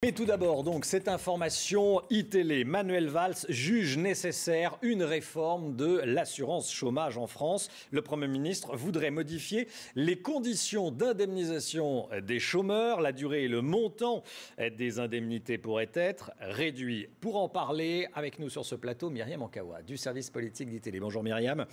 Mais tout d'abord, donc, cette information iTélé. Manuel Valls juge nécessaire une réforme de l'assurance chômage en France. Le Premier ministre voudrait modifier les conditions d'indemnisation des chômeurs. La durée et le montant des indemnités pourraient être réduits. Pour en parler, avec nous sur ce plateau, Myriam Ankawa, du service politique d'iTélé. Bonjour Myriam.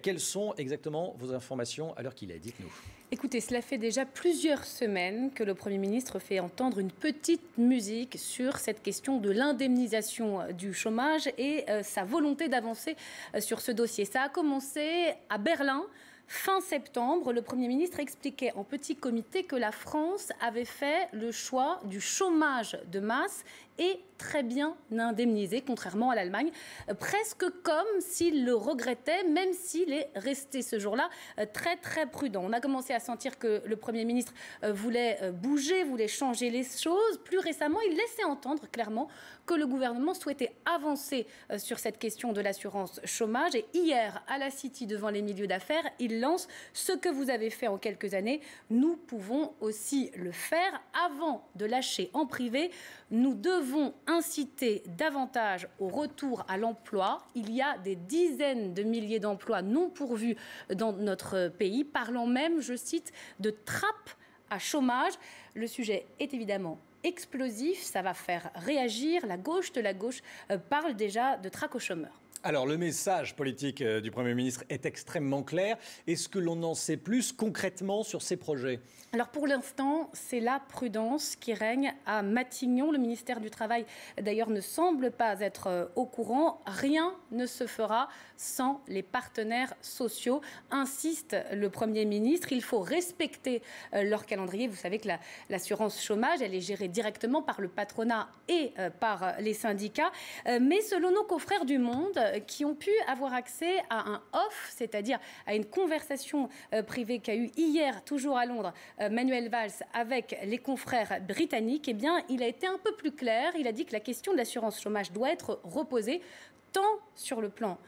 Quelles sont exactement vos informations à l'heure qu'il est? Dites-nous. Écoutez, cela fait déjà plusieurs semaines que le Premier ministre fait entendre une petite musique sur cette question de l'indemnisation du chômage et sa volonté d'avancer sur ce dossier. Ça a commencé à Berlin. Fin septembre, le Premier ministre expliquait en petit comité que la France avait fait le choix du chômage de masse et très bien indemnisé, contrairement à l'Allemagne, presque comme s'il le regrettait, même s'il est resté ce jour-là très prudent. On a commencé à sentir que le Premier ministre voulait bouger, voulait changer les choses. Plus récemment, il laissait entendre clairement que le gouvernement souhaitait avancer sur cette question de l'assurance chômage. Et hier, à la City, devant les milieux d'affaires, il lance ce que vous avez fait en quelques années. Nous pouvons aussi le faire. Avant de lâcher en privé, nous devons inciter davantage au retour à l'emploi. Il y a des dizaines de milliers d'emplois non pourvus dans notre pays, parlant même, je cite, de trappe à chômage. Le sujet est évidemment explosif, ça va faire réagir. La gauche de la gauche parle déjà de traque aux chômeurs. Alors, le message politique du Premier ministre est extrêmement clair. Est-ce que l'on en sait plus concrètement sur ces projets? Alors, pour l'instant, c'est la prudence qui règne à Matignon. Le ministère du Travail, d'ailleurs, ne semble pas être au courant. Rien ne se fera sans les partenaires sociaux, insiste le Premier ministre. Il faut respecter leur calendrier. Vous savez que l'assurance chômage, elle est gérée directement par le patronat et par les syndicats. Mais selon nos confrères du Monde, qui ont pu avoir accès à un off, c'est-à-dire à une conversation privée qu'a eue hier, toujours à Londres, Manuel Valls avec les confrères britanniques, eh bien, il a été un peu plus clair. Il a dit que la question de l'assurance chômage doit être reposée tant sur le plan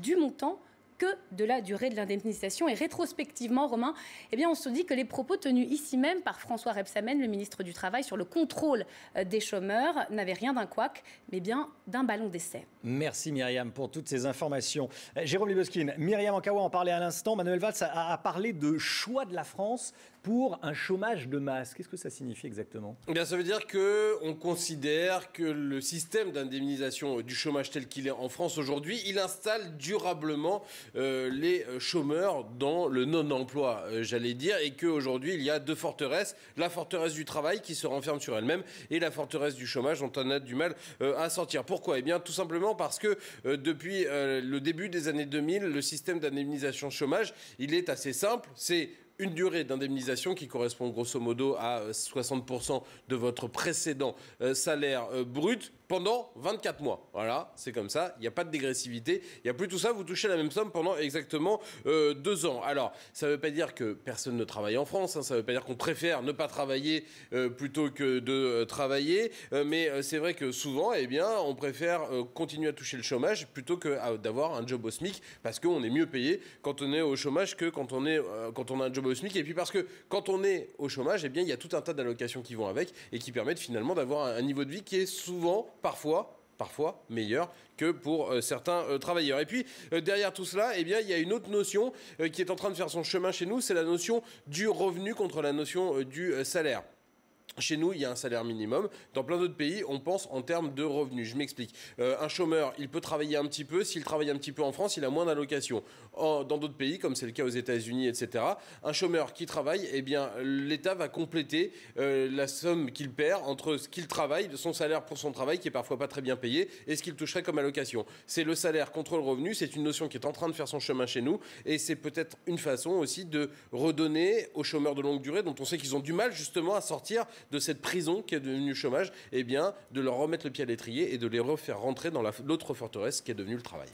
du montant que de la durée de l'indemnisation. Et rétrospectivement, Romain, eh bien, on se dit que les propos tenus ici même par François Rebsamen, le ministre du Travail, sur le contrôle des chômeurs n'avaient rien d'un couac, mais bien d'un ballon d'essai. Merci Myriam pour toutes ces informations. Jérôme Libeskind, Myriam Ankawa en parlait à l'instant. Manuel Valls a parlé de choix de la France pour un chômage de masse. Qu'est-ce que ça signifie exactement? Eh bien, ça veut dire qu'on considère que le système d'indemnisation du chômage tel qu'il est en France aujourd'hui, il installe durablement les chômeurs dans le non-emploi, j'allais dire, et qu'aujourd'hui, il y a deux forteresses. La forteresse du travail qui se renferme sur elle-même et la forteresse du chômage dont on a du mal à sortir. Pourquoi? Eh bien, tout simplement parce que depuis le début des années 2000, le système d'indemnisation chômage, il est assez simple. C'est une durée d'indemnisation qui correspond grosso modo à 60% de votre précédent salaire brut pendant 24 mois. Voilà, c'est comme ça, il n'y a pas de dégressivité, il n'y a plus tout ça, vous touchez la même somme pendant exactement 2 ans. Alors, ça ne veut pas dire que personne ne travaille en France, hein, ça ne veut pas dire qu'on préfère ne pas travailler plutôt que de travailler, mais c'est vrai que souvent, eh bien, on préfère continuer à toucher le chômage plutôt que d'avoir un job au SMIC, parce qu'on est mieux payé quand on est au chômage que quand on a un job au SMIC, et puis parce que quand on est au chômage, eh bien, il y a tout un tas d'allocations qui vont avec et qui permettent finalement d'avoir un niveau de vie qui est souvent, parfois meilleur que pour certains travailleurs. Et puis, derrière tout cela, eh bien, il y a une autre notion qui est en train de faire son chemin chez nous, c'est la notion du revenu contre la notion du salaire. Chez nous, il y a un salaire minimum. Dans plein d'autres pays, on pense en termes de revenus. Je m'explique. Un chômeur, il peut travailler un petit peu. S'il travaille un petit peu en France, il a moins d'allocations. Dans d'autres pays, comme c'est le cas aux États-Unis, etc., un chômeur qui travaille, eh bien, l'État va compléter la somme qu'il perd entre ce qu'il travaille, son salaire pour son travail, qui est parfois pas très bien payé, et ce qu'il toucherait comme allocation. C'est le salaire contre le revenu. C'est une notion qui est en train de faire son chemin chez nous. Et c'est peut-être une façon aussi de redonner aux chômeurs de longue durée, dont on sait qu'ils ont du mal justement à sortir de cette prison qui est devenue chômage, eh bien, de leur remettre le pied à l'étrier et de les refaire rentrer dans l'autre forteresse qui est devenue le travail.